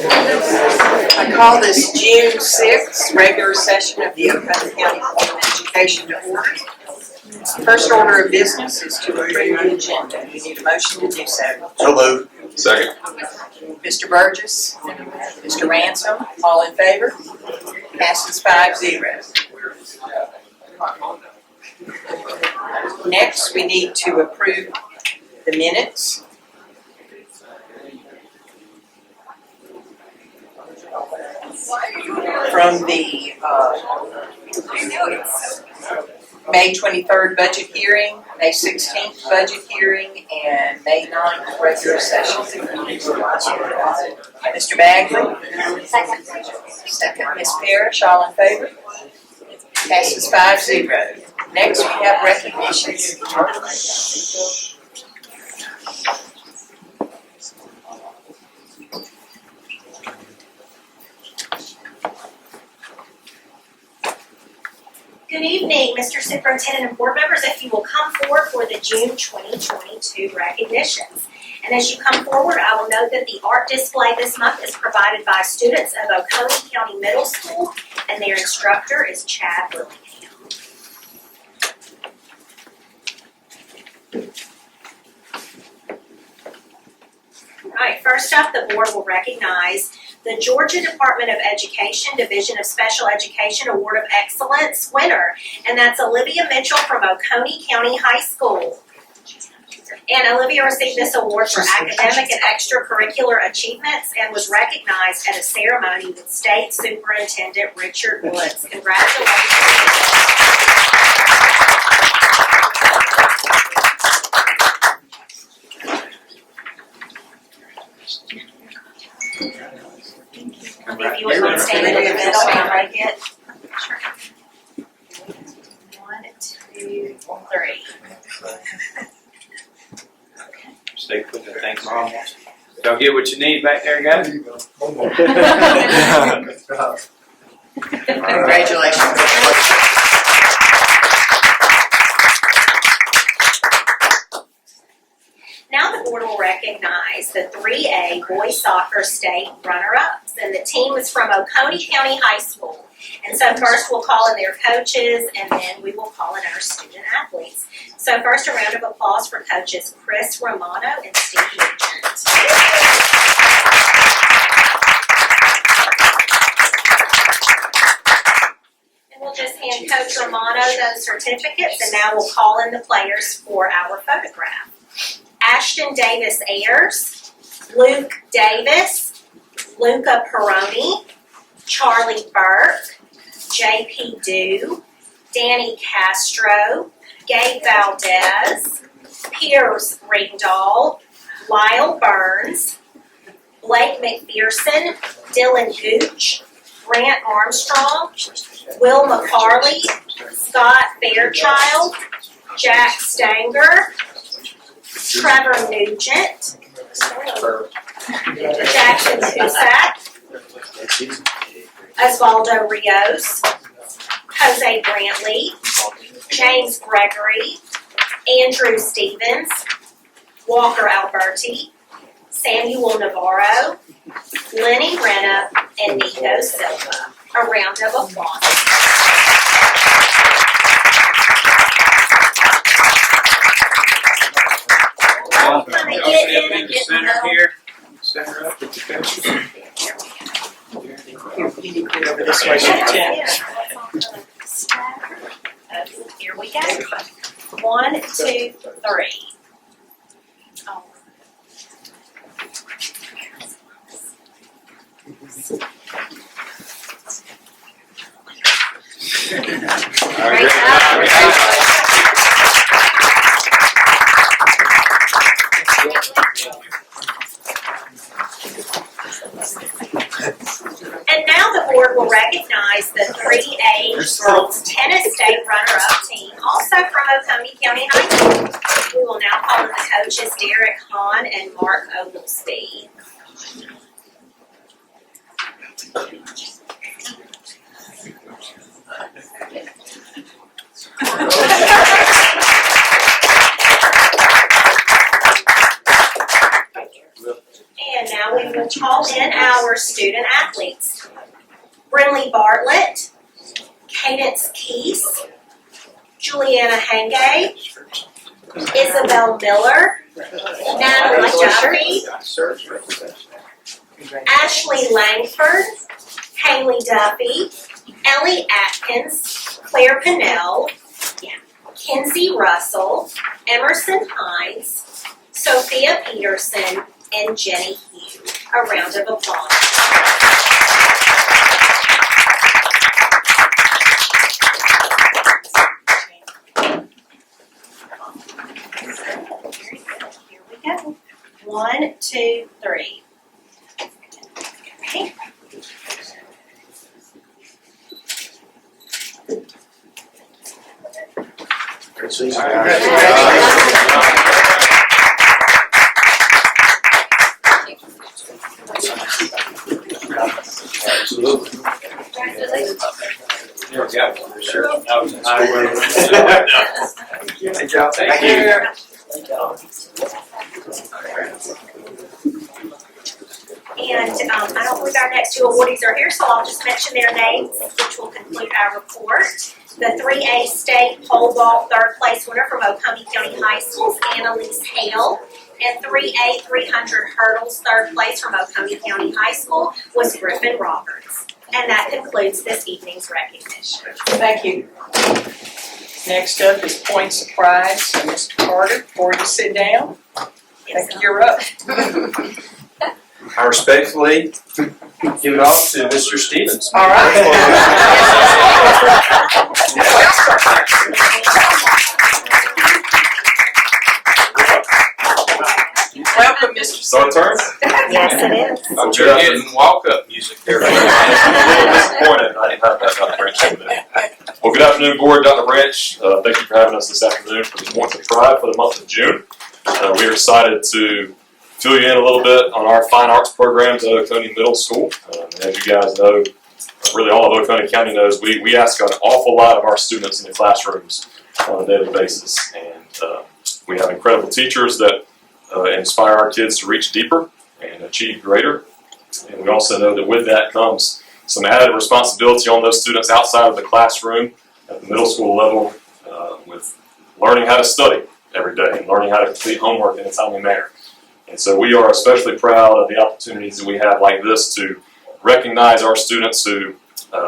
I call this June 6th regular session of the Oconee County Board of Education to order. First order of business is to approve the agenda. You need a motion to do so. So moved. Second. Mr. Burgess, Mr. Ransom, all in favor? Passes 5-0. Next, we need to approve the minutes. From the May 23rd budget hearing, May 16th budget hearing, and May 9th regular session. Mr. Bagley? Second. Second. Ms. Parrish, all in favor? Passes 5-0. Next, we have recognitions. Good evening, Mr. Superintendent and board members. If you will come forward for the June 2022 recognitions. And as you come forward, I will note that the art display this month is provided by students of Oconee County Middle School, and their instructor is Chad Willingham. All right, first up, the board will recognize the Georgia Department of Education Division of Special Education Award of Excellence winner, and that's Olivia Mitchell from Oconee County High School. And Olivia received this award for academic and extracurricular achievements and was recognized at a ceremony with State Superintendent Richard Woods. Congratulations. If you would mind standing in the middle and break it. 1, 2, 3. Stay put that thing, Mom. Y'all get what you need back there, guys? Congratulations. Now the board will recognize the 3A boys soccer state runner-ups, and the team is from Oconee County High School. And so first we'll call in their coaches, and then we will call in our student athletes. So first, a round of applause for coaches Chris Romano and Steve Nugent. And we'll just hand Coach Romano those certificates, and now we'll call in the players for our photograph. Ashton Davis Ayers, Luke Davis, Luca Peroni, Charlie Burke, J.P. Dew, Danny Castro, Gabe Valdez, Piers Ringdahl, Lyle Burns, Blake McPherson, Dylan Gooch, Grant Armstrong, Will McCarley, Scott Fairchild, Jack Stanger, Trevor Nugent, Jackson Cusack, Osvaldo Rios, Jose Brantley, James Gregory, Andrew Stevens, Walker Alberti, Samuel Navarro, Lenny Renna, and Nico Silva. A round of applause. Y'all see up in the center here? Center up with the coaches. You need to get over this way, Tim. Here we go. 1, 2, 3. Oh. All right, great job. And now the board will recognize the 3A Girls Tennis State Runner-Up team, also from Oconee County High School. We will now call in the coaches Derek Hahn and Mark Oglesby. And now we will call our student athletes. Brinley Bartlett, Cadence Keese, Juliana Henge, Isabel Miller, Natalie Jeffrey, Ashley Langford, Haley Duffy, Ellie Atkins, Claire Pinnell, Kinsey Russell, Emerson Hines, Sophia Peterson, and Jenny Hughes. A round of applause. Here we go. 1, 2, 3. Okay. Absolutely. There we go. Sure. That was a high one. Good job. Thank you. And I don't believe our next two awardees are here, so I'll just mention their names, which will conclude our report. The 3A state pole vault third place winner from Oconee County High School's Annalise Hale, and 3A 300 hurdles third place from Oconee County High School was Griffin Roberts. And that concludes this evening's recognition. Thank you. Next up is points of pride. So Mr. Carter, before you sit down, I think you're up. I respectfully give it off to Mr. Stevens. All right. Welcome, Mr. So turn. Yes, it is. I'm just getting walk-up music there. I'm a little disappointed I didn't have that Dr. Branch today. Well, good afternoon, Board. Dr. Branch, thank you for having us this afternoon for the Points of Pride for the month of June. We are excited to fill you in a little bit on our fine arts programs at Oconee Middle School. As you guys know, really all of Oconee County knows, we ask an awful lot of our students in the classrooms on a daily basis. And we have incredible teachers that inspire our kids to reach deeper and achieve greater. And we also know that with that comes some added responsibility on those students outside of the classroom at the middle school level with learning how to study every day and learning how to complete homework in a timely manner. And so we are especially proud of the opportunities that we have like this to recognize our students who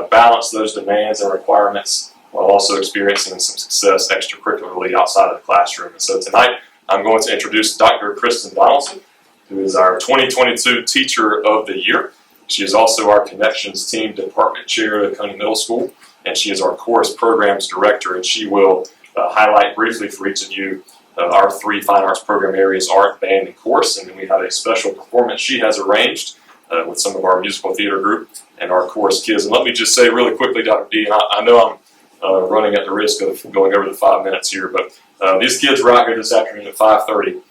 balance those demands and requirements while also experiencing some success extracurricularly outside of the classroom. And so tonight I'm going to introduce Dr. Kristen Donaldson, who is our 2022 Teacher of the Year. She is also our Connections Team Department Chair at Oconee Middle School, and she is our Chorus Programs Director, and she will highlight briefly for each of you our three fine arts program areas, art, band, and chorus, and then we have a special performance she has arranged with some of our musical theater group and our chorus kids. And let me just say really quickly, Dr. D, and I know I'm running at the risk of going over the 5 minutes here, but these kids were out here this afternoon at 5:30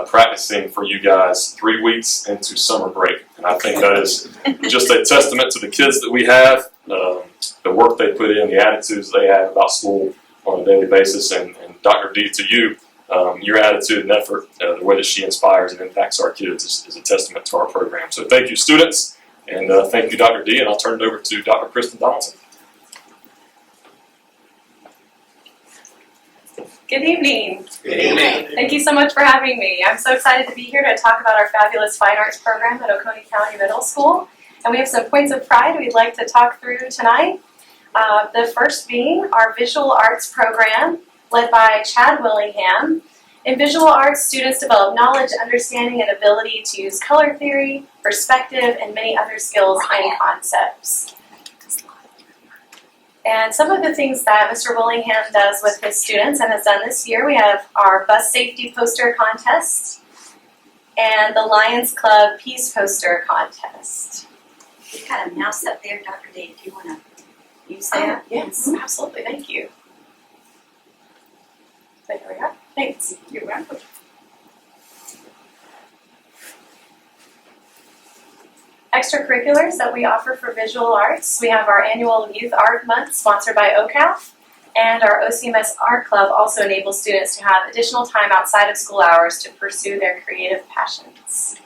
practicing for you guys 3 weeks into summer break. And I think that is just a testament to the kids that we have, the work they put in, the attitudes they have about school on a daily basis. And Dr. D, to you, your attitude and effort, the way that she inspires and impacts our kids is a testament to our program. So thank you, students, and thank you, Dr. D, and I'll turn it over to Dr. Kristen Donaldson. Good evening. Good evening. Thank you so much for having me. I'm so excited to be here to talk about our fabulous fine arts program at Oconee County Middle School. And we have some points of pride we'd like to talk through tonight. The first being our visual arts program led by Chad Willingham. In visual arts, students develop knowledge, understanding, and ability to use color theory, perspective, and many other skills and concepts. And some of the things that Mr. Willingham does with his students and has done this year, we have our bus safety poster contest and the Lions Club Peace Poster Contest. We've got a mouse up there, Dr. D, if you want to use that. Yes, absolutely, thank you. There we are, thanks. You're welcome. Extracurriculars that we offer for visual arts. We have our annual Youth Art Month sponsored by OCAF, and our OCS Art Club also enables students to have additional time outside of school hours to pursue their creative passions.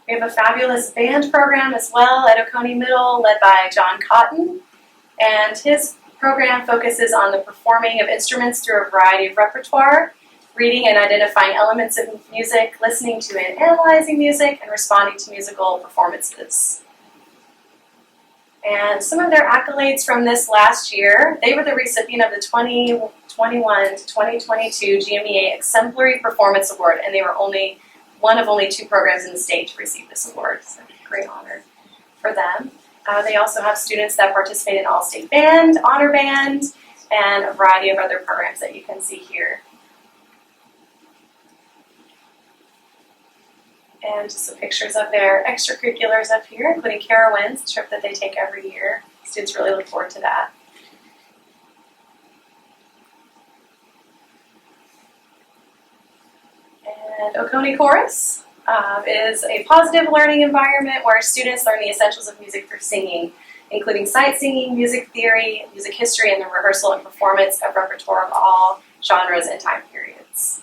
We have a fabulous band program as well at Oconee Middle, led by John Cotton. And his program focuses on the performing of instruments through a variety of repertoire, reading and identifying elements of music, listening to and analyzing music, and responding to musical performances. And some of their accolades from this last year, they were the recipient of the 2021 to 2022 GMEA Exemplary Performance Award, and they were one of only 2 programs in the state to receive this award, so great honor for them. They also have students that participate in All-State Band, Honor Band, and a variety of other programs that you can see here. And just some pictures of their extracurriculars up here, including Carowinds, a trip that they take every year. Students really look forward to that. And Oconee Chorus is a positive learning environment where students learn the essentials of music through singing, including sight singing, music theory, music history, and the rehearsal and performance of repertoire of all genres and time periods.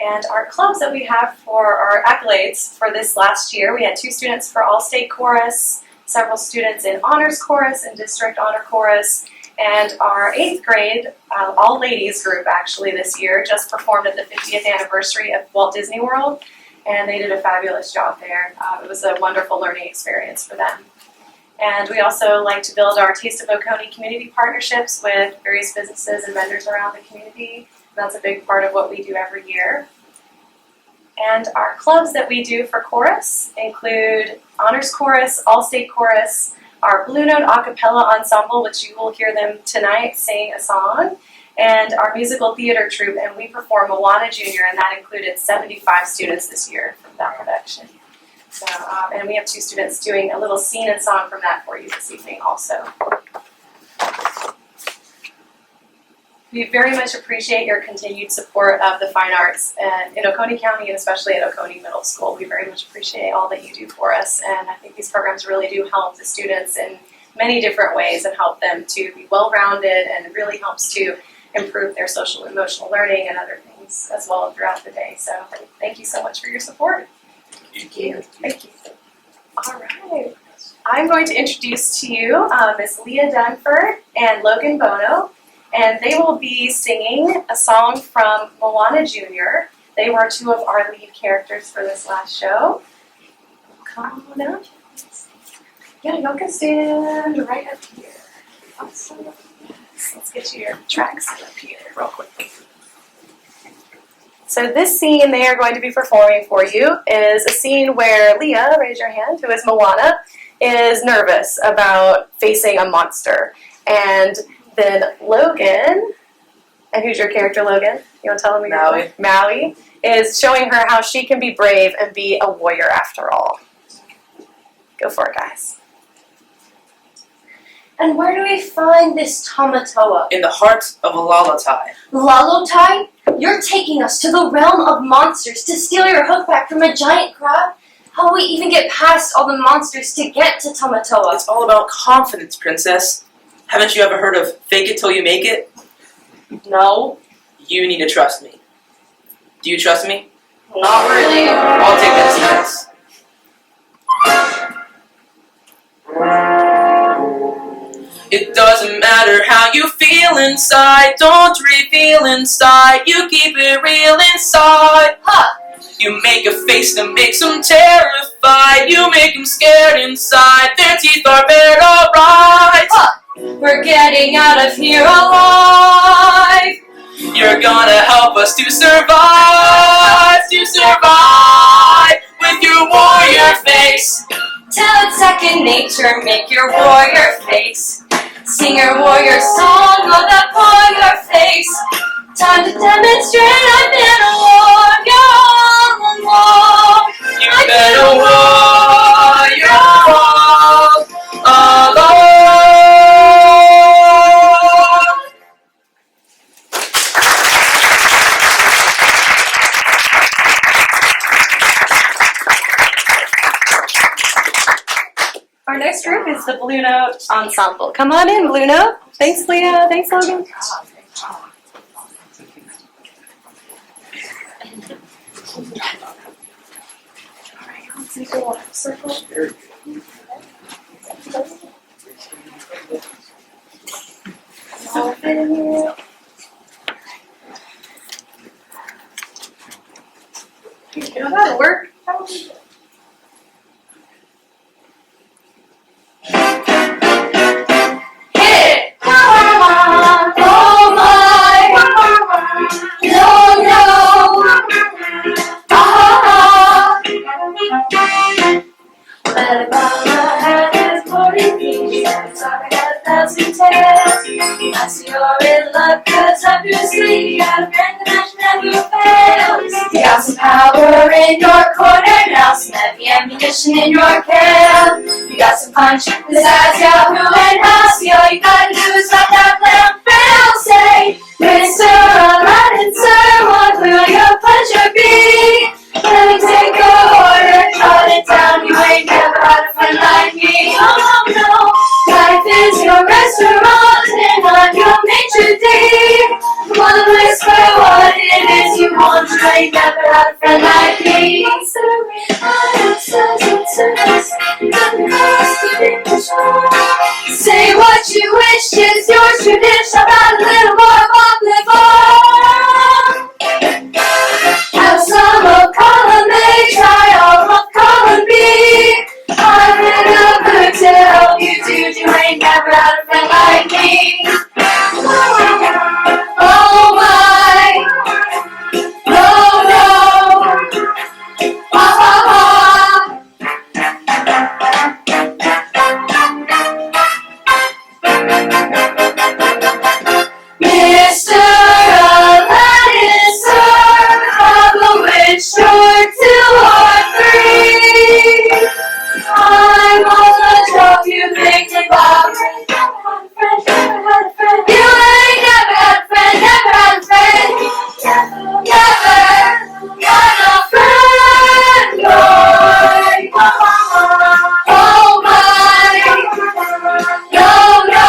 And our clubs that we have for our accolades for this last year, we had 2 students for All-State Chorus, several students in Honors Chorus and District Honor Chorus, and our 8th grade, all-ladies group actually this year, just performed at the 50th anniversary of Walt Disney World, and they did a fabulous job there. It was a wonderful learning experience for them. And we also like to build our Taste of Oconee community partnerships with various businesses and vendors around the community. That's a big part of what we do every year. And our clubs that we do for chorus include Honors Chorus, All-State Chorus, our Blue Note a cappella ensemble, which you will hear them tonight sing a song, and our musical theater troupe, and we perform Moana Junior, and that included 75 students this year from that production. So, and we have 2 students doing a little scene and song from that for you this evening also. We very much appreciate your continued support of the fine arts in Oconee County and especially at Oconee Middle School. We very much appreciate all that you do for us, and I think these programs really do help the students in many different ways and help them to be well-rounded, and it really helps to improve their social and emotional learning and other things as well throughout the day. So thank you so much for your support. Thank you. Thank you. All right. I'm going to introduce to you Miss Leah Dunford and Logan Bono. And they will be singing a song from Moana Junior. They were 2 of our lead characters for this last show. Come on up. Yeah, y'all can stand right up here. Awesome. Yes, let's get you your tracks up here real quick. So this scene they are going to be performing for you is a scene where Leah, raise your hand, who is Moana, is nervous about facing a monster. And then Logan, and who's your character, Logan? You want to tell him? Maui. Maui is showing her how she can be brave and be a warrior after all. Go for it, guys. And where do we find this Tamatoa? In the heart of Lalotai. Lalotai? You're taking us to the realm of monsters to steal your hook back from a giant crab? How will we even get past all the monsters to get to Tamatoa? It's all about confidence, princess. Haven't you ever heard of fake it till you make it? No. You need to trust me. Do you trust me? Not really. I'll take that chance. It doesn't matter how you feel inside. Don't reveal inside. You keep it real inside. Huh. You make a face that makes them terrified. You make them scared inside. Their teeth are bared, alright. Huh. We're getting out of here alive. You're gonna help us to survive with your warrior face. Tell it second nature, make your warrior face. Sing your warrior song on that warrior face. Time to demonstrate I've been a warrior all along. You've been a warrior all along. Our next group is the Blue Note Ensemble. Come on in, Blue Note. Thanks, Leah. Thanks, Logan. Circle. All fit in here. Here you go, that'll work. Hit! Oh my! No, no! Ah! Well, Mama had his 40 feet, sorry, got 1,000 tails. I see you're in luck, 'cause up your sleeve, you got a friend that never fails. You got some power in your corner, now some heavy ammunition in your can. You got some punch besides Yahoo and Hussy, all you gotta do is stop that lamp fail. Say, Mr. Aladdin, sir, what will your pleasure be? Let me take your order, jot it down, you ain't never had a friend like me. Oh no, life is your restaurant and I'm your maitre d'. Wanna whisper what it is you want, you ain't never had a friend like me. Say what you wish is yours to dish, I've got a little more of have some of column A, try all of column B. I'm in a to help you, dude, you ain't never had a friend like me. Oh my, no, no, ha ha ha. Mr. Aladdin, sir, have a wish or 2 or 3. I'm on the job, you picked it up. You ain't never had a friend, never had a friend. Never had a friend, boy. Oh my, no, no.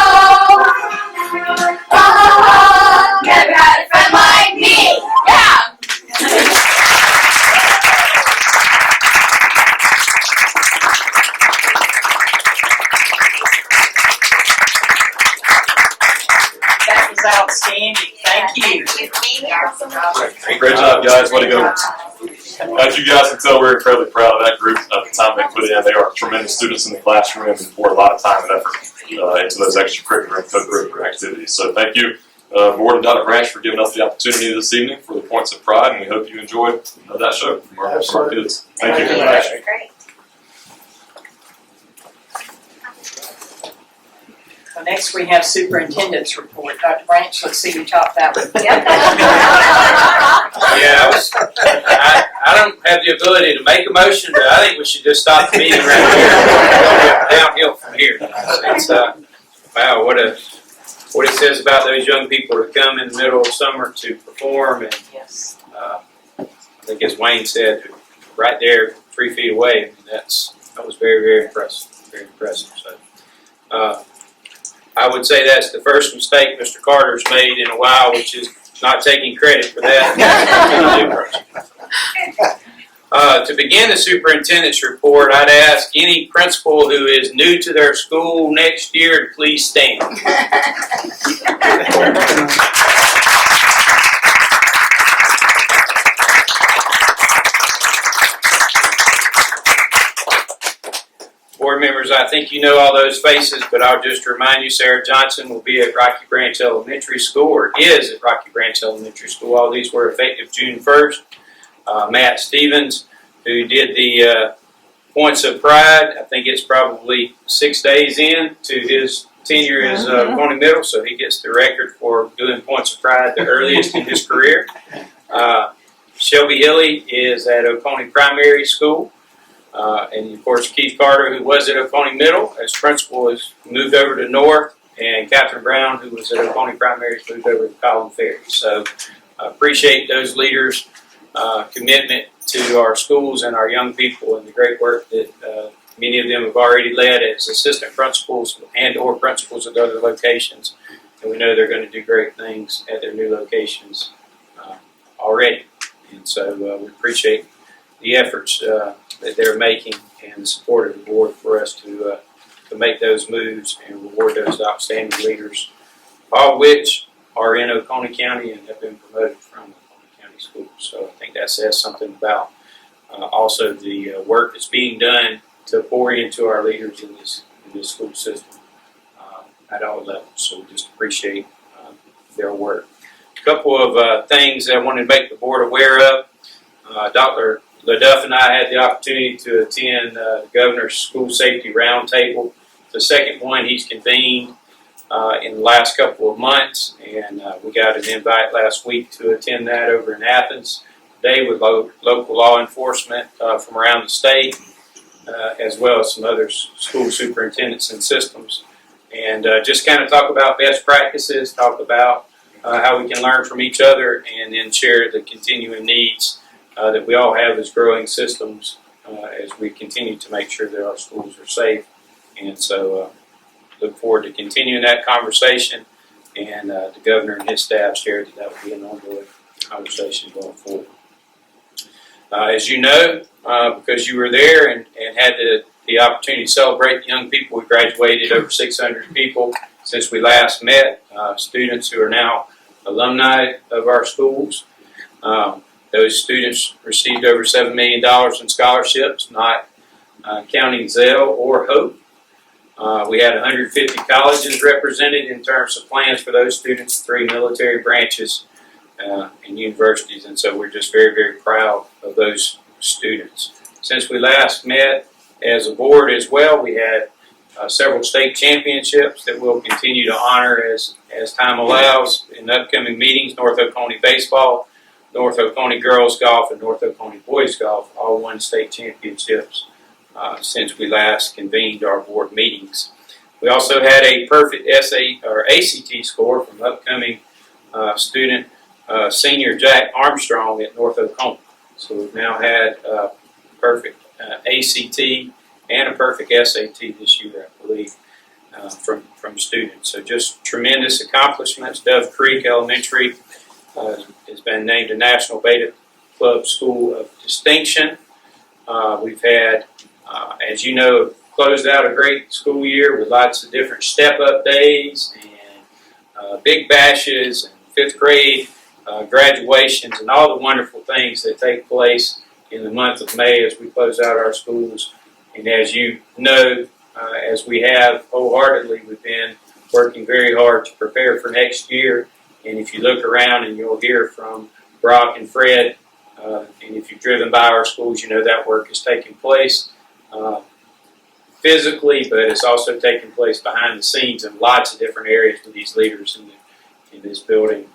Never had a friend like me. Yeah. That was outstanding. Thank you. Great job, guys. Way to go. As you guys can tell, we're incredibly proud of that group. The time they put in, they are tremendous students in the classroom and pour a lot of time and effort into those extracurricular and co-curricular activities. So thank you, Board and Dr. Branch, for giving us the opportunity this evening for the Points of Pride, and we hope you enjoyed that show from our kids. Thank you. Great. Well, next we have Superintendent's report. Dr. Branch, let's see you top that one. Yeah, I don't have the ability to make a motion, but I think we should just stop the meeting right here. Go downhill from here. It's wow, what it says about those young people that come in the middle of summer to perform, and Yes. I think as Wayne said, right there, 3 feet away. That was very, very impressive. Very impressive. So, I would say that's the first mistake Mr. Carter's made in a while, which is not taking credit for that. To begin the superintendent's report, I'd ask any principal who is new to their school next year to please stand. Board members, I think you know all those faces, but I'll just remind you, Sarah Johnson will be at Rocky Branch Elementary School, or is at Rocky Branch Elementary School. All these were effective June 1st. Matt Stevens, who did the Points of Pride, I think it's probably 6 days in to his tenure as Oconee Middle, so he gets the record for doing Points of Pride the earliest in his career. Shelby Hilly is at Oconee Primary School. And of course, Keith Carter, who was at Oconee Middle as principal, has moved over to North, and Catherine Brown, who was at Oconee Primary, has moved over to Collin Ferry. So I appreciate those leaders' commitment to our schools and our young people, and the great work that many of them have already led as assistant principals and or principals at other locations. And we know they're going to do great things at their new locations already. And so we appreciate the efforts that they're making and the support of the board for us to make those moves and reward those outstanding leaders, all of which are in Oconee County and have been promoted from Oconee County schools. So I think that says something about also the work that's being done to pour into our leaders in this school system at all levels. So we just appreciate their work. A couple of things that I wanted to make the board aware of. Dr. LaDuff and I had the opportunity to attend the Governor's School Safety Roundtable, the second one he's convened in the last couple of months, and we got an invite last week to attend that over in Athens today with local law enforcement from around the state, as well as some other school superintendents and systems, and just kind of talk about best practices, talk about how we can learn from each other, and then share the continuing needs that we all have as growing systems as we continue to make sure that our schools are safe. And so look forward to continuing that conversation, and the governor and his staff shared that will be an ongoing conversation going forward. As you know, because you were there and had the opportunity to celebrate the young people, we graduated over 600 people since we last met, students who are now alumni of our schools. Those students received over $7 million in scholarships, not counting Zell or Hope. We had 150 colleges represented in terms of plans for those students, 3 military branches, and universities, and so we're just very, very proud of those students. Since we last met as a board as well, we had several state championships that we'll continue to honor as time allows in upcoming meetings. North Oconee Baseball, North Oconee Girls Golf, and North Oconee Boys Golf all won state championships since we last convened our board meetings. We also had a perfect ACT score from upcoming student senior Jack Armstrong at North Oconee. So we've now had perfect ACT and a perfect SAT this year, I believe, from students. So just tremendous accomplishments. Dove Creek Elementary has been named a National Beta Club School of Distinction. We've had, as you know, closed out a great school year with lots of different step-up days and big bashes and 5th grade graduations and all the wonderful things that take place in the month of May as we close out our schools. And as you know, as we have wholeheartedly, we've been working very hard to prepare for next year. And if you look around and you'll hear from Brock and Fred, and if you've driven by our schools, you know that work is taking place physically, but it's also taking place behind the scenes in lots of different areas with these leaders in this building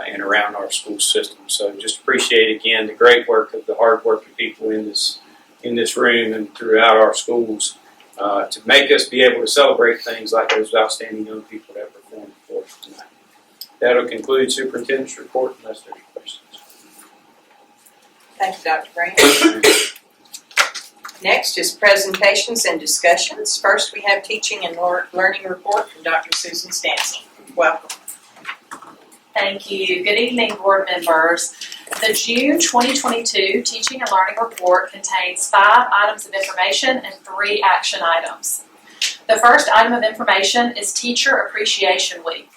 and around our school system. So just appreciate again the great work of the hard-working people in this room and throughout our schools to make us be able to celebrate things like those outstanding young people that performed for us tonight. That'll conclude Superintendent's report unless there's questions. Thank you, Dr. Grant. Next is presentations and discussions. First, we have teaching and learning report from Dr. Susan Stanson. Welcome. Thank you. Good evening, board members. The June 2022 Teaching and Learning Report contains 5 items of information and 3 action items. The first item of information is Teacher Appreciation Week.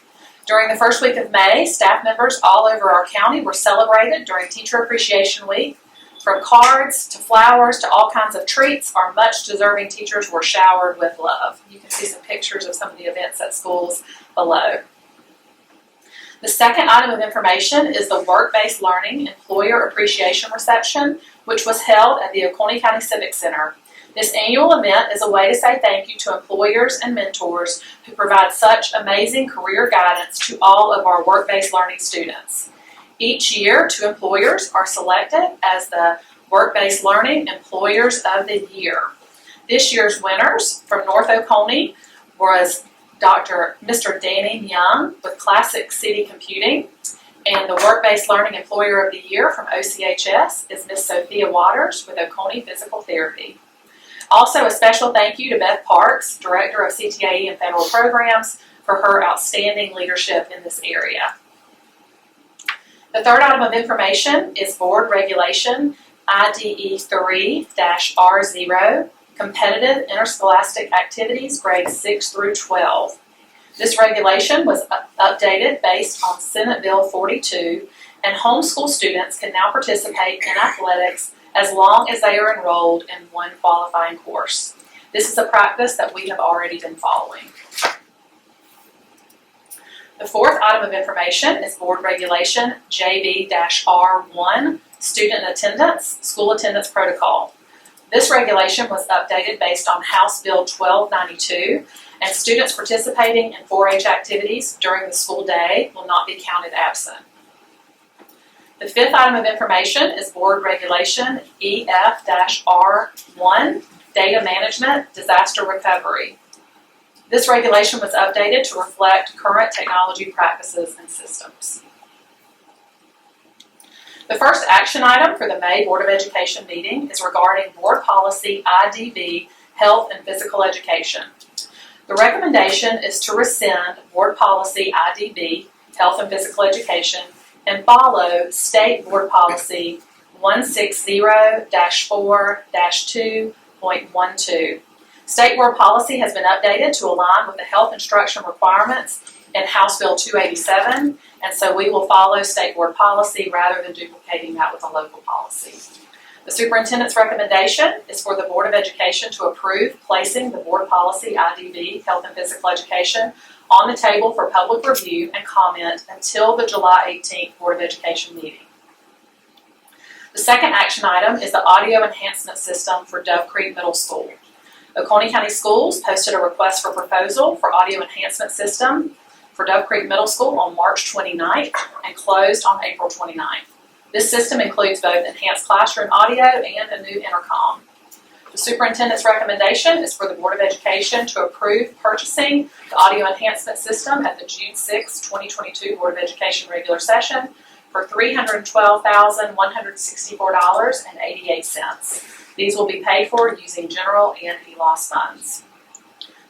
During the first week of May, staff members all over our county were celebrated during Teacher Appreciation Week. From cards to flowers to all kinds of treats, our much deserving teachers were showered with love. You can see some pictures of some of the events at schools below. The second item of information is the Work-Based Learning Employer Appreciation Reception, which was held at the Oconee County Civic Center. This annual event is a way to say thank you to employers and mentors who provide such amazing career guidance to all of our work-based learning students. Each year, 2 employers are selected as the Work-Based Learning Employers of the Year. This year's winners from North Oconee was Mr. Danny Young with Classic City Computing, and the Work-Based Learning Employer of the Year from OCHS is Miss Sophia Waters with Oconee Physical Therapy. Also, a special thank you to Beth Parks, Director of CTAE and Federal Programs, for her outstanding leadership in this area. The third item of information is Board Regulation IDE 3-R0, Competitive Interscholastic Activities, grades 6 through 12. This regulation was updated based on Senate Bill 42, and homeschool students can now participate in athletics as long as they are enrolled in one qualifying course. This is a practice that we have already been following. The fourth item of information is Board Regulation JB-R1, Student Attendance, School Attendance Protocol. This regulation was updated based on House Bill 1292, and students participating in 4-H activities during the school day will not be counted absent. The fifth item of information is Board Regulation EF-R1, Data Management, Disaster Recovery. This regulation was updated to reflect current technology practices and systems. The first action item for the May Board of Education meeting is regarding Board Policy IDB, Health and Physical Education. The recommendation is to rescind Board Policy IDB, Health and Physical Education, and follow State Board Policy 160-4-2.12. State Board Policy has been updated to align with the health instruction requirements in House Bill 287, and so we will follow State Board Policy rather than duplicating that with a local policy. The Superintendent's recommendation is for the Board of Education to approve placing the Board Policy IDB, Health and Physical Education, on the table for public review and comment until the July 18th Board of Education meeting. The second action item is the audio enhancement system for Dove Creek Middle School. Oconee County Schools posted a request for proposal for audio enhancement system for Dove Creek Middle School on March 29th and closed on April 29th. This system includes both enhanced classroom audio and a new intercom. The Superintendent's recommendation is for the Board of Education to approve purchasing the audio enhancement system at the June 6, 2022 Board of Education regular session for $312,164.88. These will be paid for using general and ELOS funds.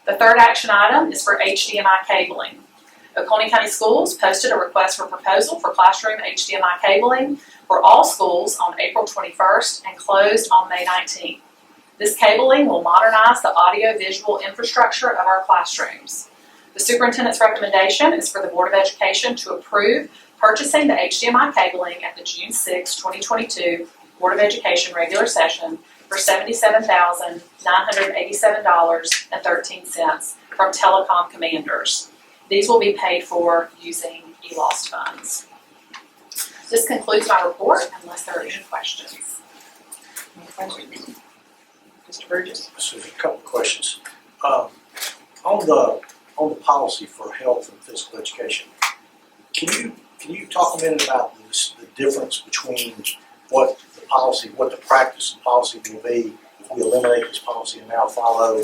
The third action item is for HDMI cabling. Oconee County Schools posted a request for proposal for classroom HDMI cabling for all schools on April 21st and closed on May 19th. This cabling will modernize the audio-visual infrastructure of our classrooms. The Superintendent's recommendation is for the Board of Education to approve purchasing the HDMI cabling at the June 6, 2022 Board of Education regular session for $77,987.13 from Telecom Commanders. These will be paid for using ELOS funds. This concludes my report unless there are any questions. Mr. Burgess? So a couple of questions. On the policy for health and physical education, can you talk a minute about the difference between what the practice and policy will be if we eliminate this policy and now follow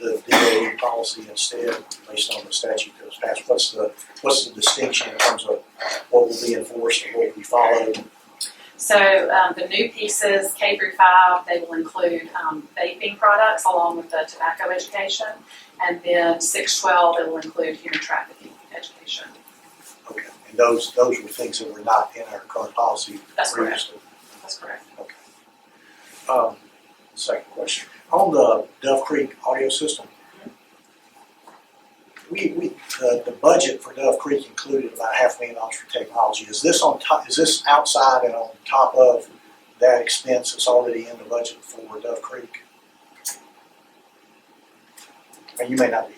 the DOE policy instead, based on the statute that was passed? What's the distinction in terms of what will be enforced and what will be followed? So the new pieces, K through 5, they will include vaping products along with the tobacco education, and then 6-12, it will include human trafficking education. Okay, and those were things that were not in our current policy That's correct. previously. That's correct. Okay. Second question. On the Dove Creek audio system, the budget for Dove Creek included about $500,000 for technology. Is this on top? Is this outside and on top of that expense that's already in the budget for Dove Creek? And you may not be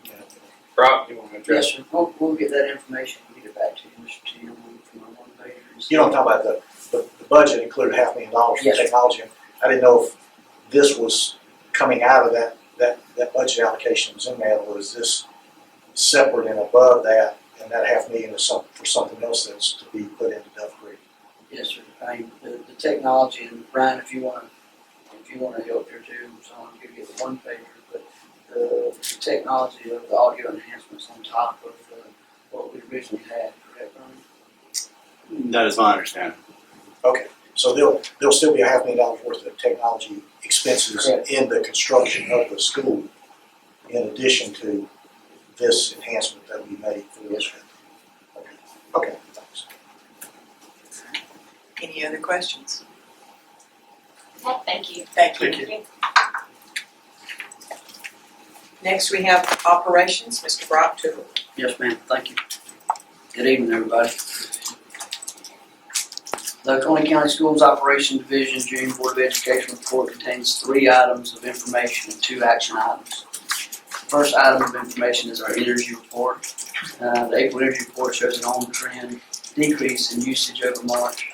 good. Rob, you want to address? Yes, sir. We'll get that information and get it back to you, Mr. Tim, from our one pagers. You don't talk about the budget included $500,000 for Yes, sir. technology. I didn't know if this was coming out of that budget allocation was in there, or is this separate and above that, and that $500,000 is for something else that's to be put into Dove Creek? Yes, sir. I mean, the technology, and Brian, if you want to help here too, so I'll give you the one pager, but the technology of the audio enhancements on top of what we originally had, correct, Brian? That is my understanding. Okay, so there'll still be $500,000 worth of technology expenses Correct. in the construction of the school, in addition to this enhancement that we made for this. Okay, thanks. Any other questions? Well, thank you. Thank you. Next, we have operations, Mr. Brock Toole. Yes, ma'am, thank you. Good evening, everybody. The Oconee County Schools Operation Division June Board of Education report contains 3 items of information and 2 action items. The first item of information is our energy report. The April energy report shows an on-trend decrease in usage over March.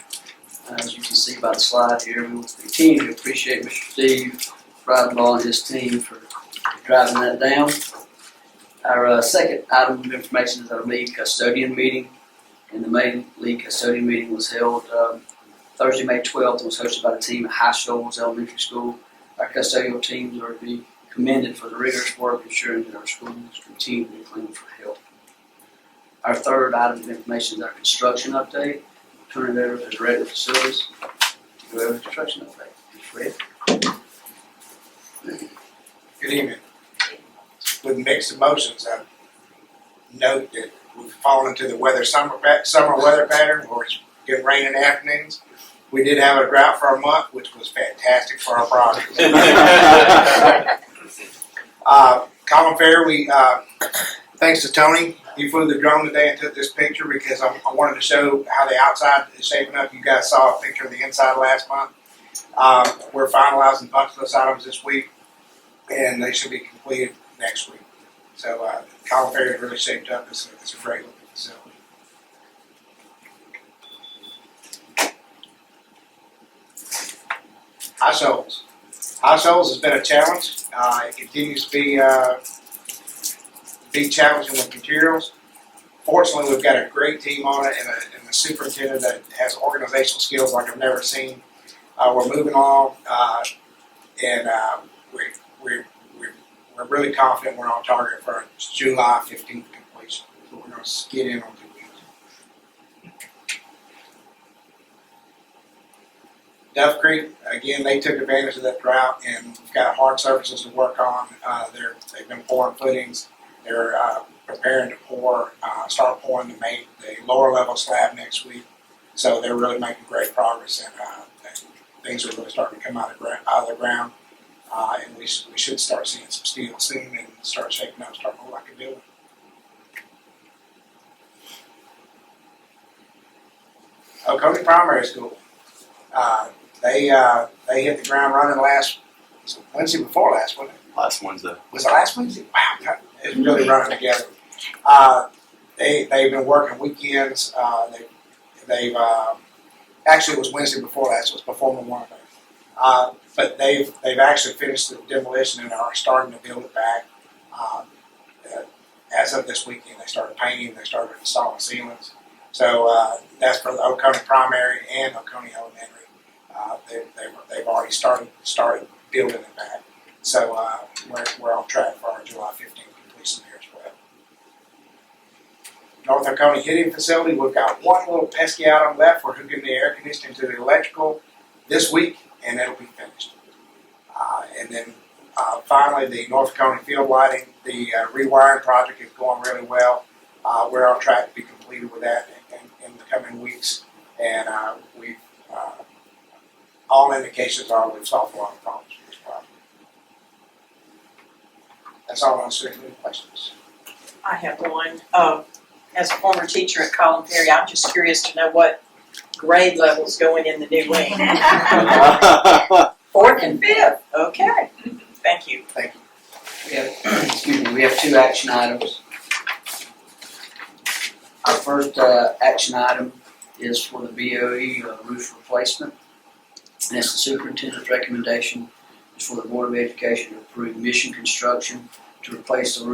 As you can see by the slide here, we will continue to appreciate Mr. Steve Breidenbaugh and his team for driving that down. Our second item of information is our lead custodian meeting. And the main lead custodian meeting was held Thursday, May 12th, and was hosted by the team at High Shoals Elementary School. Our custodial teams are to be commended for the rigorous work ensuring that our schools continue to be clean for health. Our third item of information is our construction update. Turn it over to the Director of Facilities to go over the construction update. Fred? Good evening. With mixed emotions, I note that we've fallen into the summer weather pattern where it's getting rain in the afternoons. We did have a drought for a month, which was fantastic for our project. Colin Fair, thanks to Tony, he flew the drone today and took this picture because I wanted to show how the outside is shaping up. You guys saw a picture of the inside last month. We're finalizing punch list items this week, and they should be completed next week. So Colin Fair is really shaped up. It's a great looking facility. High Shoals. High Shoals has been a challenge. It continues to be challenging with materials. Fortunately, we've got a great team on it and a superintendent that has organizational skills like I've never seen. We're moving along, and we're really confident we're on target for a July 15th completion. So we're going to get in on 2 weeks. Duff Creek, again, they took advantage of that drought, and we've got hard surfaces to work on. They've been pouring footings. They're preparing to start pouring the lower level slab next week. So they're really making great progress, and things are really starting to come out of the ground. And we should start seeing some steel soon and start shaping up, start to look like a building. Oconee Primary School. They hit the ground running Wednesday before last, wasn't it? Last Wednesday. Was it last Wednesday? Wow, it's really running together. They've been working weekends. They've actually it was Wednesday before last. It was before Memorial Day. But they've actually finished the demolition and are starting to build it back. As of this weekend, they started painting. They started installing ceilings. So that's for the Oconee Primary and Oconee Elementary. They've already started building it back. So we're on track for our July 15th completion there as well. North Oconee Heating Facility, we've got one little pesky item left. We're hooking the air conditioning to the electrical this week, and it'll be finished. And then finally, the North Oconee Field Lighting, the rewiring project is going really well. We're on track to be completed with that in the coming weeks, and all indications are we've solved a lot of problems with this project. That's all I'm saying. Any questions? I have one. As a former teacher at Colin Perry, I'm just curious to know what grade levels going in the new wing. 4th and 5th. Okay. Thank you. Thank you. We have 2 action items. Our first action item is for the BOE roof replacement. And it's the superintendent's recommendation is for the Board of Education to approve Mission Construction to replace the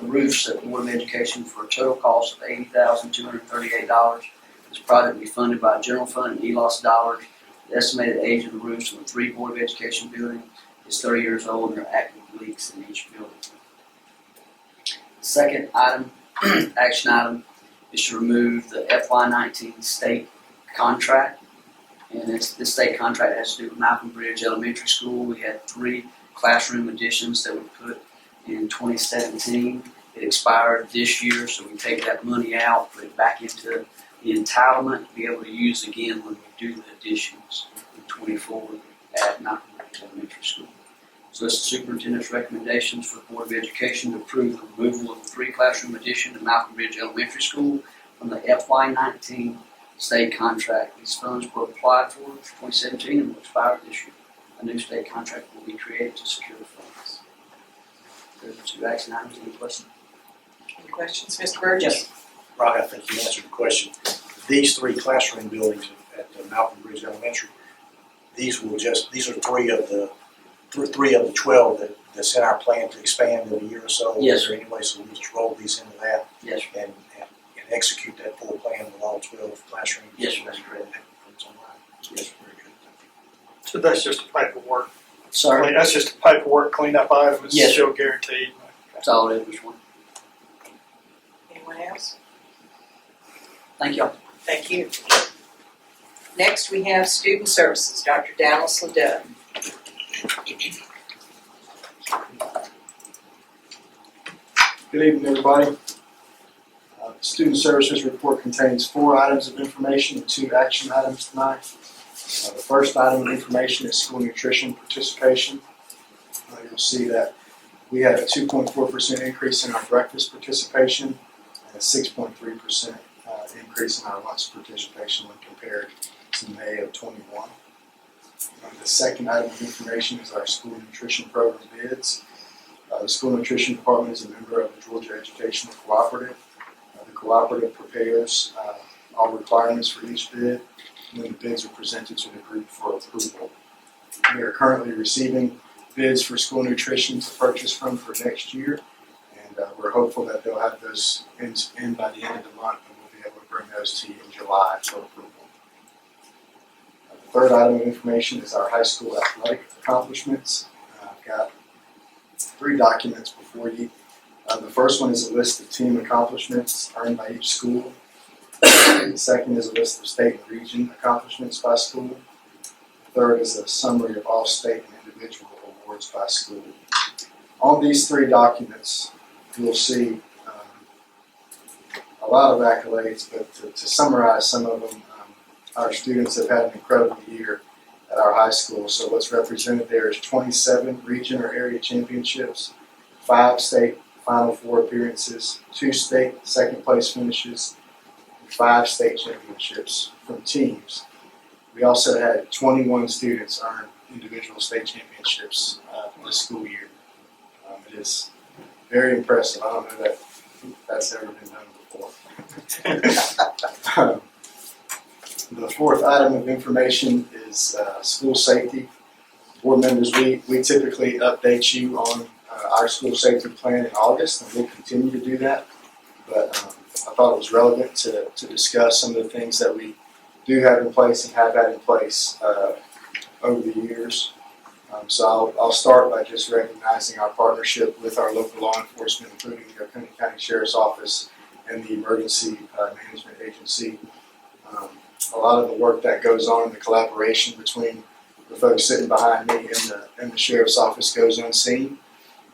roofs at the Board of Education for a total cost of $80,238. This project will be funded by general fund and ELOS dollars. The estimated age of the roofs of the 3 Board of Education buildings is 30 years old, and there are active leaks in each building. The second item, action item, is to remove the FY19 state contract. And this state contract has to do with Malcolm Bridge Elementary School. We had 3 classroom additions that we put in 2017. It expired this year, so we take that money out, put it back into the entitlement to be able to use again when we do the additions in 24 at Malcolm Ridge Elementary School. So it's the superintendent's recommendations for the Board of Education to approve the removal of the 3 classroom addition at Malcolm Ridge Elementary School from the FY19 state contract. These funds were applied for 2017 and will expire this year. A new state contract will be created to secure the funds. Those are 2 action items. Any questions? Any questions, Mr. Burgess? Right, I think you answered the question. These 3 classroom buildings at Malcolm Ridge Elementary, these are 3 of the 12 that's in our plan to expand in a year or so. Yes, Is there any way so we just roll these into that Yes, sir. and execute that full plan with all 12 classrooms? Yes, sir, that's correct. Yes, very good. So that's just a paperwork. Sorry, That's just a paperwork cleanup item. It's Yes, sir. still guaranteed. that's all it is, Mr. Warren. Anyone else? Thank y'all. Thank you. Next, we have Student Services, Dr. Dallas Ledoux. Good evening, everybody. The Student Services Report contains 4 items of information and 2 action items tonight. The first item of information is school nutrition participation. You'll see that we had a 2.4% increase in our breakfast participation and a 6.3% increase in our lunch participation when compared to May of 21. The second item of information is our school nutrition program bids. The school nutrition department is a member of the Georgia Educational Cooperative. The cooperative prepares all requirements for each bid, and then the bids are presented to the group for approval. We are currently receiving bids for school nutrition to purchase from for next year, and we're hopeful that they'll have those in by the end of the month, and we'll be able to bring those to you in July for approval. The third item of information is our high school athletic accomplishments. I've got 3 documents before you. The first one is a list of team accomplishments earned by each school. The second is a list of state and region accomplishments by school. The third is a summary of all state and individual awards by school. On these 3 documents, you'll see a lot of accolades, but to summarize some of them, our students have had an incredible year at our high school. So what's represented there is 27 region or area championships, 5 state Final Four appearances, 2 state second place finishes, and 5 state championships from teams. We also had 21 students earn individual state championships this school year. It is very impressive. I don't know that that's ever been done before. The fourth item of information is school safety. Board members, we typically update you on our school safety plan in August, and we'll continue to do that. But I thought it was relevant to discuss some of the things that we do have in place and have had in place over the years. So I'll start by just recognizing our partnership with our local law enforcement, including the Oconee County Sheriff's Office and the Emergency Management Agency. A lot of the work that goes on, the collaboration between the folks sitting behind me and the Sheriff's Office goes unseen.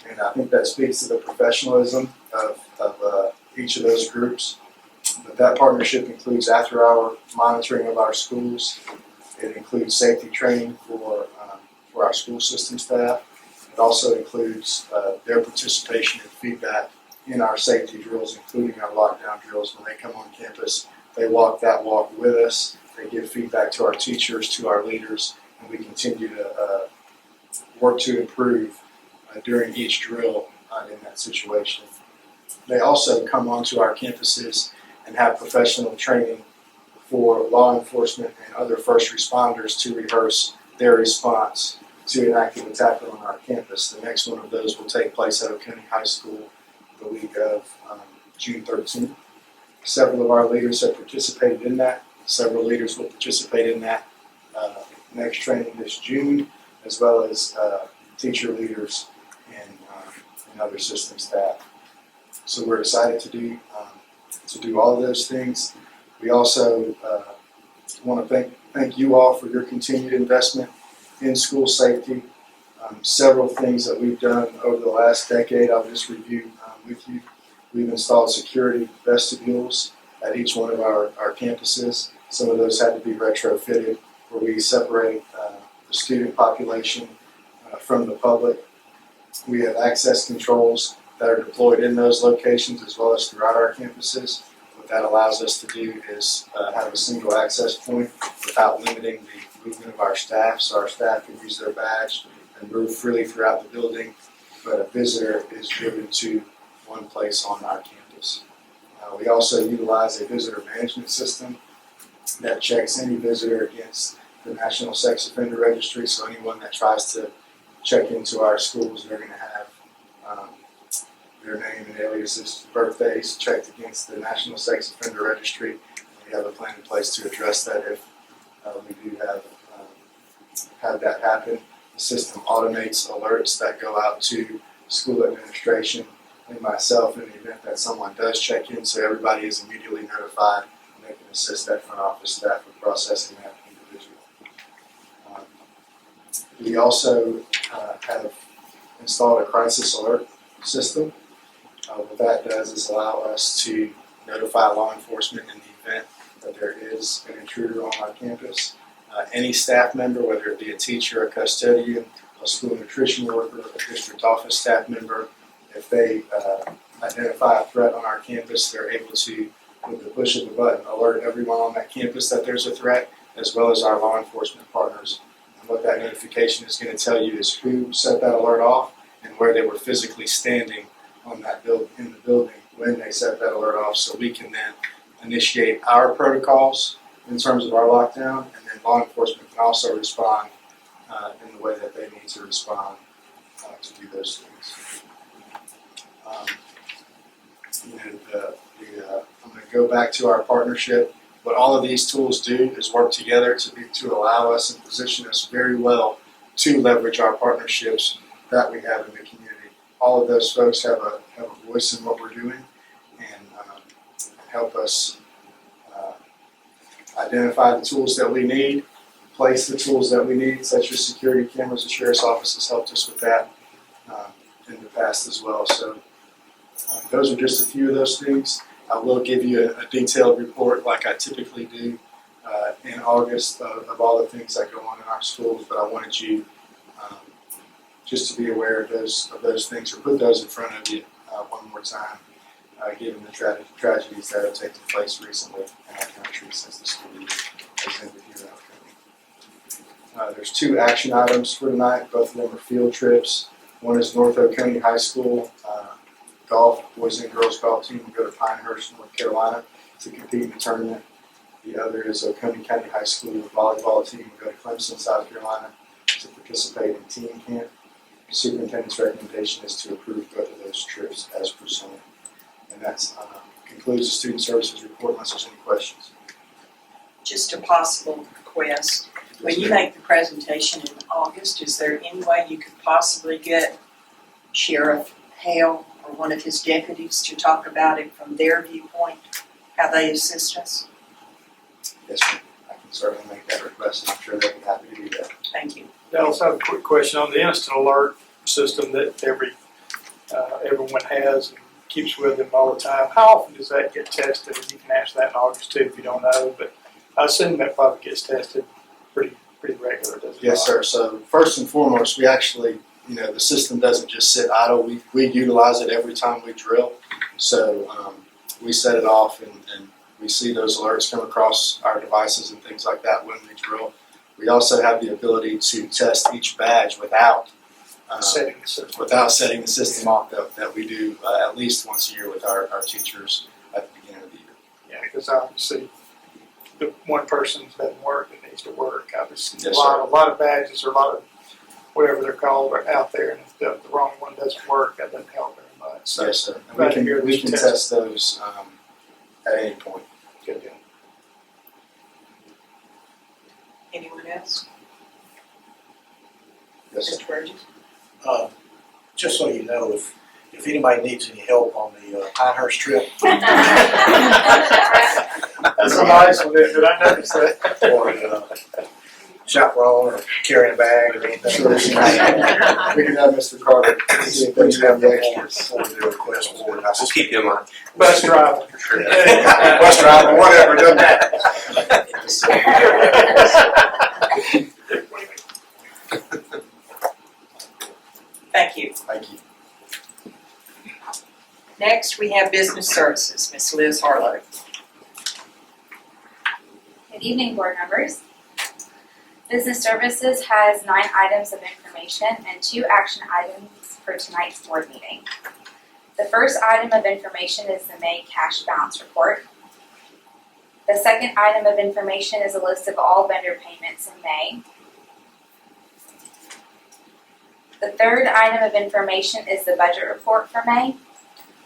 And I think that speaks to the professionalism of each of those groups. But that partnership includes after-hour monitoring of our schools. It includes safety training for our school system staff. It also includes their participation and feedback in our safety drills, including our lockdown drills. When they come on campus, they walk that walk with us. They give feedback to our teachers, to our leaders, and we continue to work to improve during each drill in that situation. They also come onto our campuses and have professional training for law enforcement and other first responders to rehearse their response to an active attack on our campus. The next one of those will take place at Oconee High School the week of June 13th. Several of our leaders have participated in that. Several leaders will participate in that next training this June, as well as teacher leaders and other system staff. So we're excited to do all of those things. We also want to thank you all for your continued investment in school safety. Several things that we've done over the last decade, I'll just review with you. We've installed security vestibules at each one of our campuses. Some of those had to be retrofitted, where we separate the student population from the public. We have access controls that are deployed in those locations as well as throughout our campuses. What that allows us to do is have a single access point without limiting the movement of our staff, so our staff can use their badge and move freely throughout the building, but a visitor is driven to one place on our campus. We also utilize a visitor management system that checks any visitor against the National Sex Offender Registry, so anyone that tries to check into our schools, they're going to have their name and aliases, birthdays checked against the National Sex Offender Registry. We have a plan in place to address that if we do have that happen. The system automates alerts that go out to school administration and myself in the event that someone does check in, so everybody is immediately notified and they can assist that front office staff with processing that individual. We also have installed a crisis alert system. What that does is allow us to notify law enforcement in the event that there is an intruder on our campus. Any staff member, whether it be a teacher, a custodian, a school nutrition worker, a district office staff member, if they identify a threat on our campus, they're able to, with the push of a button, alert everyone on that campus that there's a threat, as well as our law enforcement partners. And what that notification is going to tell you is who set that alert off and where they were physically standing on that in the building when they set that alert off, so we can then initiate our protocols in terms of our lockdown, and then law enforcement can also respond in the way that they need to respond to do those things. I'm going to go back to our partnership. What all of these tools do is work together to allow us and position us very well to leverage our partnerships that we have in the community. All of those folks have a voice in what we're doing and help us identify the tools that we need, place the tools that we need, such as security cameras. The Sheriff's Office has helped us with that in the past as well. So those are just a few of those things. I will give you a detailed report like I typically do in August of all the things that go on in our schools, but I wanted you just to be aware of those things, or put those in front of you one more time, given the tragedies that have taken place recently in our country since the school year has ended here at Oconee. There's 2 action items for tonight. Both of them are field trips. One is North Oconee High School golf, boys and girls golf team will go to Pinehurst, North Carolina to compete in the tournament. The other is Oconee County High School volleyball team will go to Clemson, South Carolina to participate in team camp. The superintendent's recommendation is to approve both of those trips as presented. And that concludes the student services report unless there's any questions. Just a possible request. When you make the presentation in August, is there any way you could possibly get Sheriff Hale or one of his deputies to talk about it from their viewpoint, how they assist us? Yes, ma'am. I can certainly make that request, and I'm sure they'll be happy to do that. Thank you. I also have a quick question on the instant alert system that everyone has and keeps with them all the time. How often does that get tested? And you can answer that in August too if you don't know, but I assume that probably gets tested pretty regular, does it? Yes, sir. So first and foremost, we actually, the system doesn't just sit idle. We utilize it every time we drill. So we set it off and we see those alerts come across our devices and things like that when we drill. We also have the ability to test each badge without setting the system off that we do at least once a year with our teachers at the beginning of the year. Yeah, because obviously the one person doesn't work, it needs to work. Obviously, Yes, a lot of badges or a lot of whatever they're called are out there, and if the wrong one doesn't work, that doesn't help very much. So yes, sir. And we can test those at any point. Good deal. Anyone else? Yes, sir. Mr. Burgess? Just so you know, if anybody needs any help on the Pinehurst trip, That's a nice one. Did I notice that? or chaperone or carrying a bag or anything. Sure. We can have Mr. Carter see if Please they have have the the extras. request for it. We'll keep you in mind. Bus driver. Bus driver, whatever, doesn't matter. Thank you. Thank you. Next, we have business services, Ms. Liz Harlow. Good evening, board members. Business Services has 9 items of information and 2 action items for tonight's board meeting. The first item of information is the May cash balance report. The second item of information is a list of all vendor payments in May. The third item of information is the budget report for May.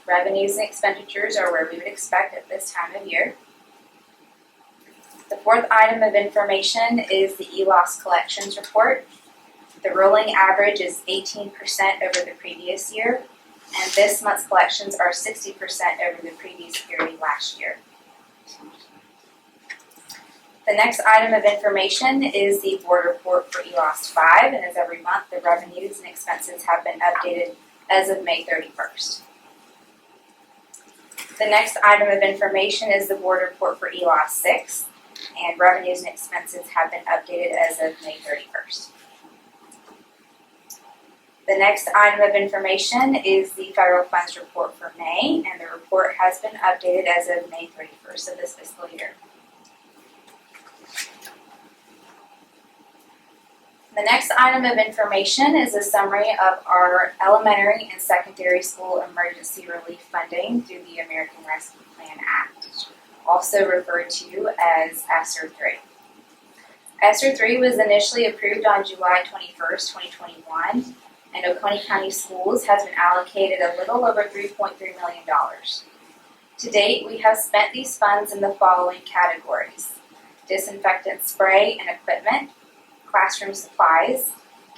Revenues and expenditures are where we would expect at this time of year. The fourth item of information is the ELOS collections report. The rolling average is 18% over the previous year, and this month's collections are 60% over the previous period last year. The next item of information is the board report for ELOS 5, and as every month, the revenues and expenses have been updated as of May 31st. The next item of information is the board report for ELOS 6, and revenues and expenses have been updated as of May 31st. The next item of information is the federal funds report for May, and the report has been updated as of May 31st of this fiscal year. The next item of information is a summary of our elementary and secondary school emergency relief funding through the American Rescue Plan Act, also referred to as ESSER 3. ESSER 3 was initially approved on July 21st, 2021, and Oconee County Schools has been allocated a little over $3.3 million. To date, we have spent these funds in the following categories: disinfectant spray and equipment, classroom supplies,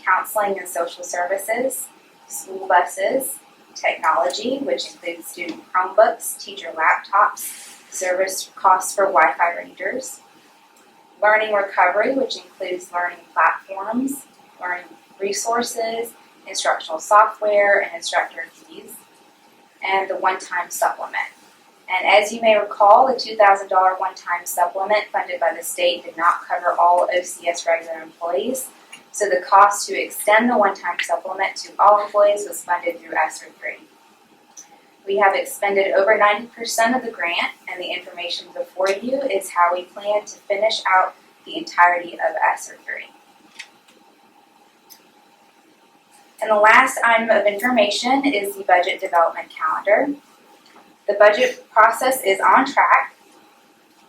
counseling and social services, school buses, technology, which includes student Chromebooks, teacher laptops, service costs for Wi-Fi readers, learning recovery, which includes learning platforms, learning resources, instructional software, and instructor fees, and the one-time supplement. And as you may recall, the $2,000 one-time supplement funded by the state did not cover all OCS regular employees, so the cost to extend the one-time supplement to all employees was funded through ESSER 3. We have expended over 90% of the grant, and the information before you is how we plan to finish out the entirety of ESSER 3. And the last item of information is the budget development calendar. The budget process is on track.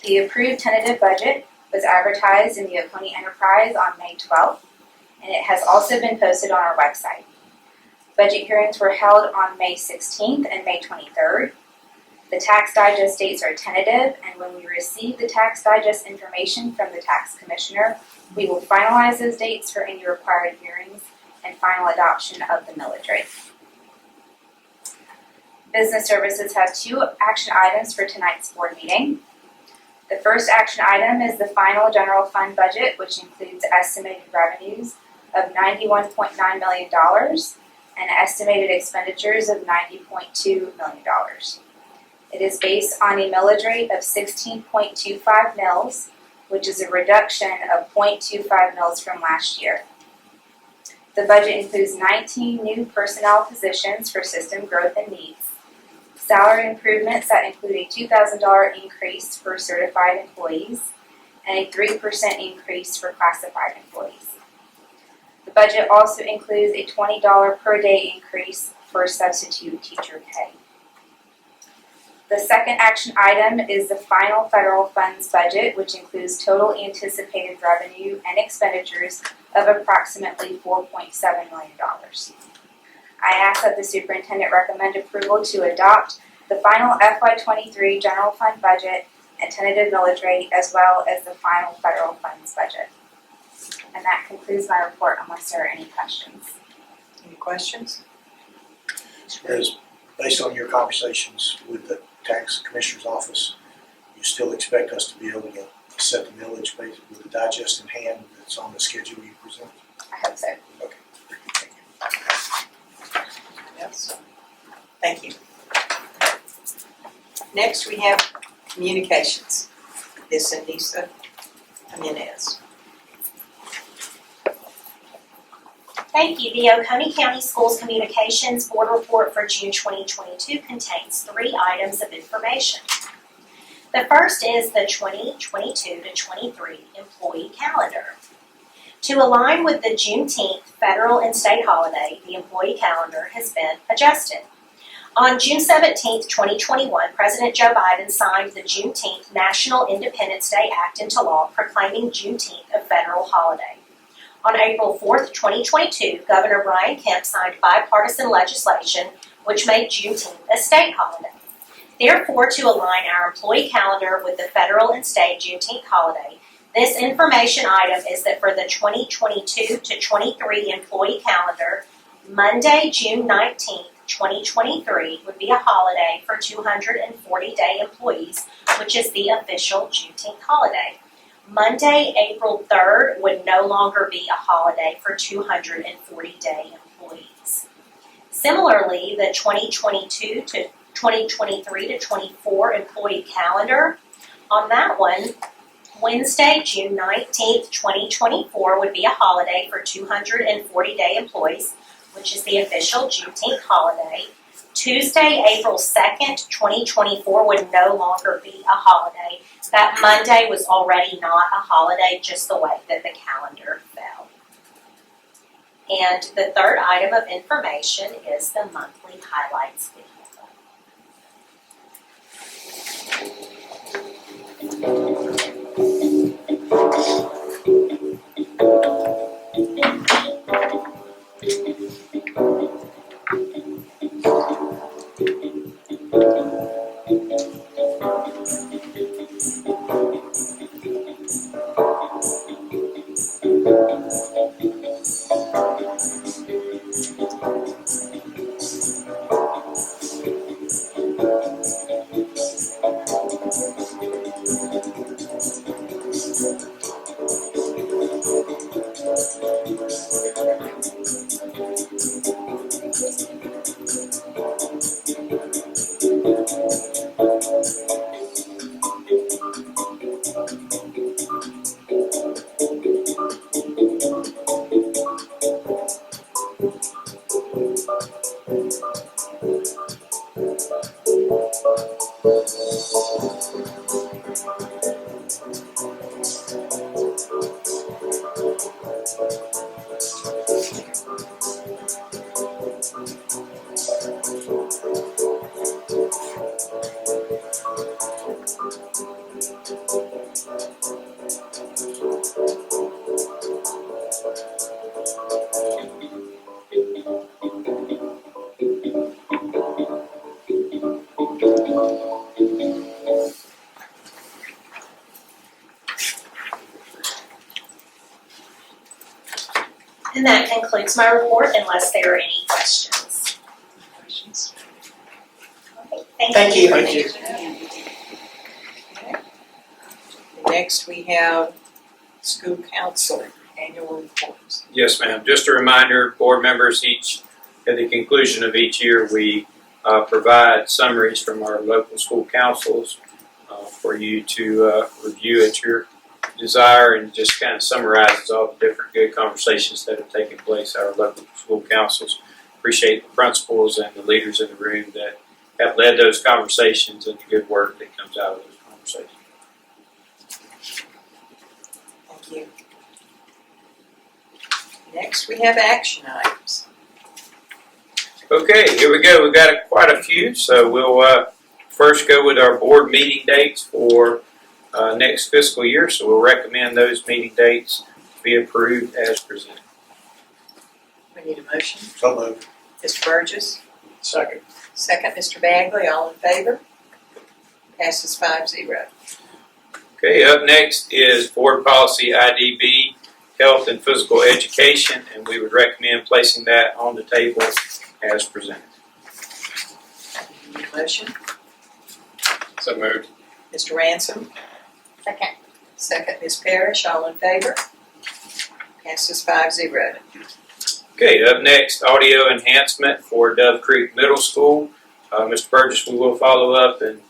The approved tentative budget was advertised in the Oconee Enterprise on May 12th, and it has also been posted on our website. Budget hearings were held on May 16th and May 23rd. The tax digest dates are tentative, and when we receive the tax digest information from the tax commissioner, we will finalize those dates for any required hearings and final adoption of the millage rate. Business Services have 2 action items for tonight's board meeting. The first action item is the final general fund budget, which includes estimated revenues of $91.9 million and estimated expenditures of $90.2 million. It is based on a millage rate of 16.25 mils, which is a reduction of 0.25 mils from last year. The budget includes 19 new personnel positions for system growth and needs, salary improvements that include a $2,000 increase for certified employees, and a 3% increase for classified employees. The budget also includes a $20 per day increase for substitute teacher pay. The second action item is the final federal funds budget, which includes total anticipated revenue and expenditures of approximately $4.7 million. I ask that the superintendent recommend approval to adopt the final FY23 general fund budget and tentative millage rate, as well as the final federal funds budget. And that concludes my report, unless there are any questions. Any questions? Based on your conversations with the tax commissioner's office, you still expect us to be able to set the millage based with the digest in hand that's on the schedule you present? I hope so. Yes. Thank you. Next, we have communications. This is Anissa Jimenez. Thank you. The Oconee County Schools Communications Board Report for June 2022 contains 3 items of information. The first is the 2022 to 23 employee calendar. To align with the Juneteenth federal and state holiday, the employee calendar has been adjusted. On June 17, 2021, President Joe Biden signed the Juneteenth National Independence Day Act into law, proclaiming Juneteenth a federal holiday. On April 4, 2022, Governor Brian Kemp signed bipartisan legislation which made Juneteenth a state holiday. Therefore, to align our employee calendar with the federal and state Juneteenth holiday, this information item is that for the 2022 to 23 employee calendar, Monday, June 19, 2023 would be a holiday for 240-day employees, which is the official Juneteenth holiday. Monday, April 3rd would no longer be a holiday for 240-day employees. Similarly, the 2022 to 2023 to 24 employee calendar, on that one, Wednesday, June 19th, 2024 would be a holiday for 240-day employees, which is the official Juneteenth holiday. Tuesday, April 2nd, 2024 would no longer be a holiday. That Monday was already not a holiday, just the way that the calendar fell. And the third item of information is the monthly highlights video. And that concludes my report unless there are any questions. Okay, thank you. Thank you. Next, we have school council annual reports. Yes, ma'am. Just a reminder, board members, at the conclusion of each year, we provide summaries from our local school councils for you to review at your desire, and just kind of summarizes all the different good conversations that have taken place at our local school councils. Appreciate the principals and the leaders in the room that have led those conversations and the good work that comes out of those conversations. Thank you. Next, we have action items. Okay, here we go. We've got quite a few, so we'll first go with our board meeting dates for next fiscal year. So we'll recommend those meeting dates be approved as presented. We need a motion. So moved. Mr. Burgess, Second. second Mr. Bagley, all in favor? Passes 5-0. Okay, up next is board policy IDB, health and physical education, and we would recommend placing that on the table as presented. Need a motion. So moved. Mr. Ransom, Second. Second, Ms. Parrish, all in favor? Passes 5-0. Okay, up next, audio enhancement for Dove Creek Middle School. Mr. Burgess, we will follow up and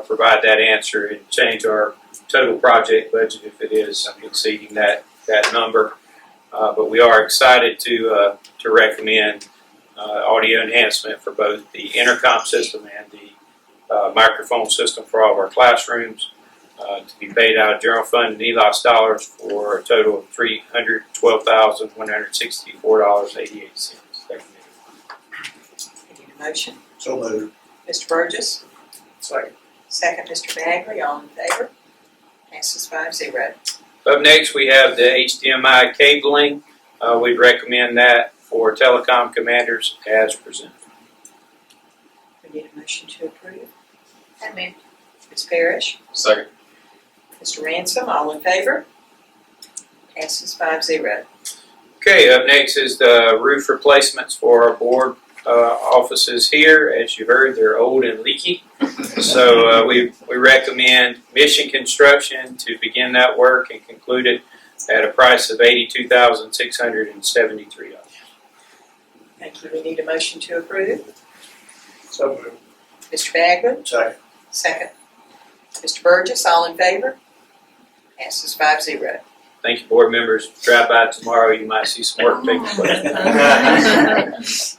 provide that answer and change our total project budget if it is exceeding that number. But we are excited to recommend audio enhancement for both the intercom system and the microphone system for all of our classrooms to be paid out of general fund and ELOS dollars for a total of $312,164.88. Need a motion? So moved. Mr. Burgess? Second. Second, Mr. Bagley, all in favor? Passes 5-0. Up next, we have the HDMI cabling. We'd recommend that for telecom commanders as presented. We need a motion to approve. So moved. Ms. Parrish? Second. Mr. Ransom, all in favor? Passes 5-0. Okay, up next is the roof replacements for our board offices here. As you heard, they're old and leaky. So we recommend Mission Construction to begin that work and conclude it at a price of $82,673. Thank you. We need a motion to approve. So moved. Mr. Bagley? Second. Second. Mr. Burgess, all in favor? Passes 5-0. Thank you, board members. Drive by tomorrow, you might see some work taking place.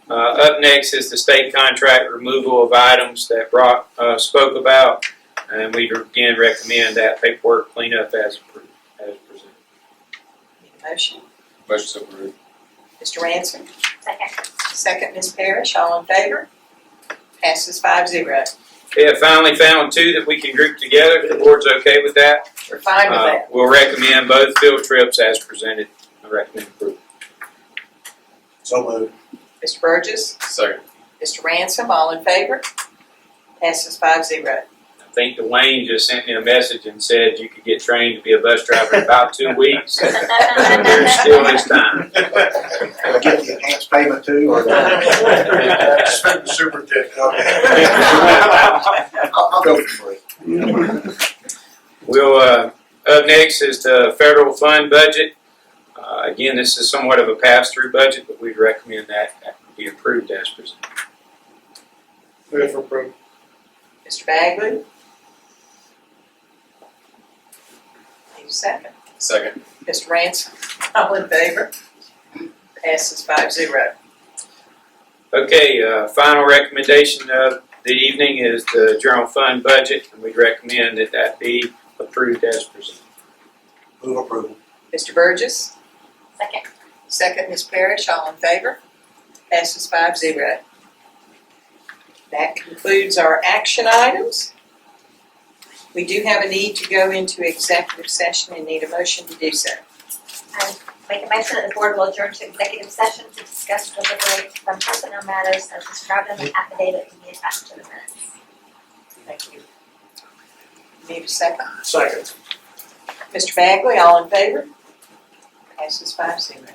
Up next is the state contract removal of items that Brock spoke about, and we again recommend that paperwork cleanup as approved, as presented. Need a motion? Motion approved. Mr. Ransom? Second. Second, Ms. Parrish, all in favor? Passes 5-0. Okay, I finally found two that we can group together. If the board's okay with that, We're fine with that. we'll recommend both field trips as presented. I recommend approval. So moved. Mr. Burgess? Second. Mr. Ransom, all in favor? Passes 5-0. I think Dwayne just sent me a message and said you could get trained to be a bus driver in about 2 weeks. So there's still this time. Can I get the enhanced payment too, or? Superintendent, okay. I'll go for free. We'll, up next is the federal fund budget. Again, this is somewhat of a pass-through budget, but we'd recommend that be approved as presented. Move for approval. Mr. Bagley? Need a second. Second. Mr. Ransom, all in favor? Passes 5-0. Okay, final recommendation of the evening is the general fund budget, and we'd recommend that be approved as presented. Move approval. Mr. Burgess? Second. Second, Ms. Parrish, all in favor? Passes 5-0. That concludes our action items. We do have a need to go into executive session and need a motion to do so. I make a motion that the board will adjourn to executive session to discuss and deliberate some personnel matters as described in the affidavit to be attached to the minutes. Thank you. Need a second? Second. Mr. Bagley, all in favor? Passes 5-0.